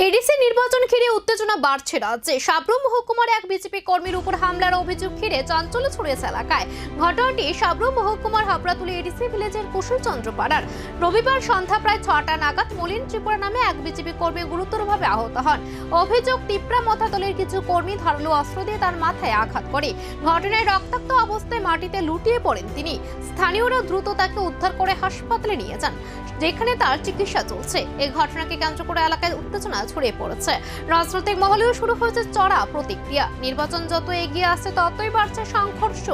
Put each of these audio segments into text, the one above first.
ADC নির্বাচন ঘিরে উত্তেজনা বাড়ছে রাজ্যে। সাবরুম মহকুমার এক বিজেপি কর্মীর উপর হামলার অভিযোগ ঘিরে চাঞ্চল্য ছড়িয়েছে এলাকায়। ঘটনাটি সাবরুম মহকুমার হাবড়াতুলি এডিসি ভিলেজের কুশলচন্দ্র পাড়ার। রবিবার সন্ধ্যা প্রায় 6টা নাগাদ মলিন ত্রিপুরা নামে এক বিজেপি কর্মী গুরুতরভাবে আহত হন। অভিযোগ, তিপ্রা মথা দলের কিছু কর্মী ধারালো অস্ত্র দিয়ে তার মাথায় আঘাত করে। ঘটনায় রক্তাক্ত অবস্থায় মাটিতে লুটিয়ে পড়েন তিনি। স্থানীয়রা দ্রুত তাকে উদ্ধার করে হাসপাতালে নিয়ে যান, যেখানে তার চিকিৎসা চলছে। এই ঘটনাকে কেন্দ্র করে এলাকায় উত্তেজনা ছড়িয়ে পড়েছে। রাজনৈতিক মহলেও শুরু হয়েছে চড়া প্রতিক্রিয়া। নির্বাচন যত এগিয়ে আসছে ততই বাড়ছে সংঘর্ষ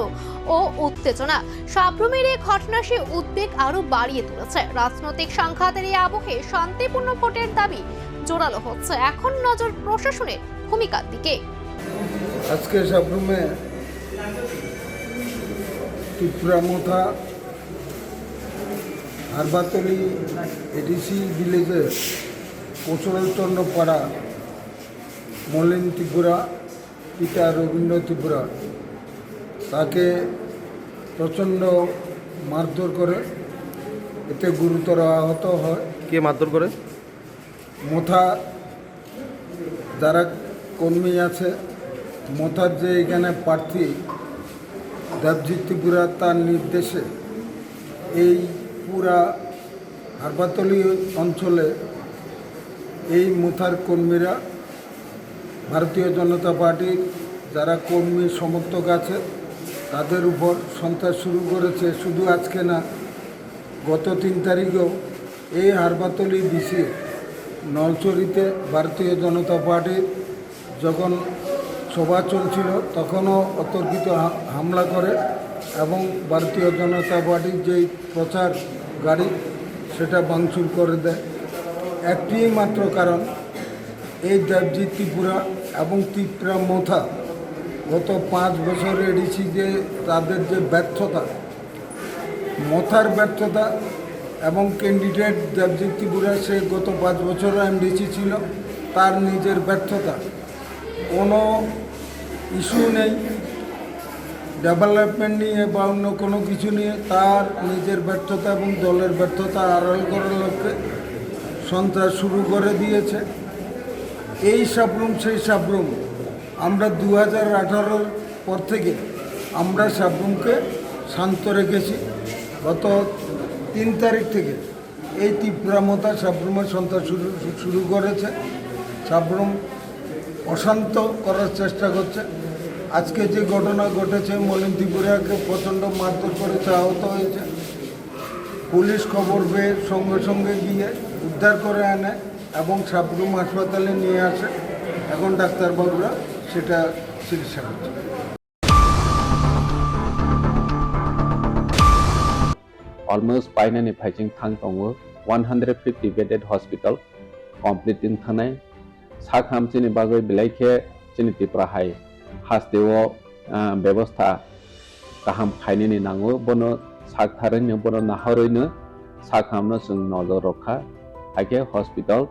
ও উত্তেজনা। সাবরুমের এই ঘটনা সে উদ্বেগ আরো বাড়িয়ে তুলেছে। রাজনৈতিক সংঘাতের এই আবহে শান্তিপূর্ণ ভোটের দাবি জোরালো হচ্ছে। এখন নজর প্রশাসনের ভূমিকার দিকে। আজকে সাবরুমে ত্রিপুরামথা হারবাতলি এডিসি ভিলেজের কুশলচন্দ্র পাড়া মলিন ত্রিপুরা পিতা রবীন্দ্র ত্রিপুরা তাকে প্রচণ্ড মারধর করে, এতে গুরুতর আহত হয়। কে মারধর করে? মথা যারা কর্মী আছে, মথার যে এখানে প্রার্থী দেবজিৎ ত্রিপুরা, তার নির্দেশে এই পুরা হারবাতলি অঞ্চলে এই মুথার কর্মীরা ভারতীয় জনতা পার্টির যারা কর্মী সমর্থক আছে তাদের উপর সন্ত্রাস শুরু করেছে। শুধু আজকে না, গত 3 তারিখেও এই হারবাতলি বিসি নলচরিতে ভারতীয় জনতা পার্টির যখন সভা চলছিল তখনও অতর্কিত হামলা করে এবং ভারতীয় জনতা পার্টির যেই প্রচার গাড়ি সেটা ভাঙচুর করে দেয়। একটি মাত্র কারণ, এই দেবজিৎ ত্রিপুরা এবং ত্রিপুরা মথা গত 5 বছর এডিসি যে তাদের যে ব্যর্থতা, মথার ব্যর্থতা এবং ক্যান্ডিডেট দেবজিৎ ত্রিপুরা সে গত 5 বছর এমডিসি ছিল, তার নিজের ব্যর্থতা। কোনো ইস্যু নেই ডেভেলপমেন্ট নিয়ে বা অন্য কোনো কিছু নিয়ে, তার নিজের ব্যর্থতা এবং দলের ব্যর্থতা আড়াল করার লক্ষ্যে সন্ত্রাস শুরু করে দিয়েছে। এই সাবরুম সেই সাবরুম। আমরা 2018 পর থেকে আমরা সাবরুমকে শান্ত রেখেছি। গত 3 তারিখ থেকে এই তীব্রামতা সাবরুমের সন্ত্রাস শুরু করেছে। সাবরুম অশান্ত করার চেষ্টা করছে। আজকে যে ঘটনা ঘটেছে, মলিন ত্রিপুরাকে প্রচণ্ড মারধর করেছে, আহত হয়েছে। পুলিশ খবর পেয়ে সঙ্গে সঙ্গে গিয়ে উদ্ধার করে আনে এবং সাবরুম হাসপাতালে নিয়ে আসে। এখন ডাক্তারবাবুরা সেটা চিকিৎসা করছে। Almost finally fighting thang tongo 150 bedded hospital complete in thanai sakham chini bagoi bilaikhe chini tipra hai hasteo ব্যবস্থা kaham khainini nango bono saktharaino bono naharoino sakhamno sung nozor rokha haike hospital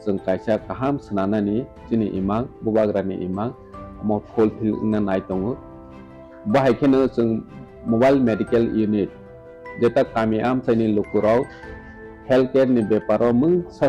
sung kaisa kaham snanani chini imang bubagrani imang mo fulfill na nai tongo bahaikeno sung mobile medical unit যেটা কামি আমসাইনি লোকরাও health care নি ব্যাপারও মুং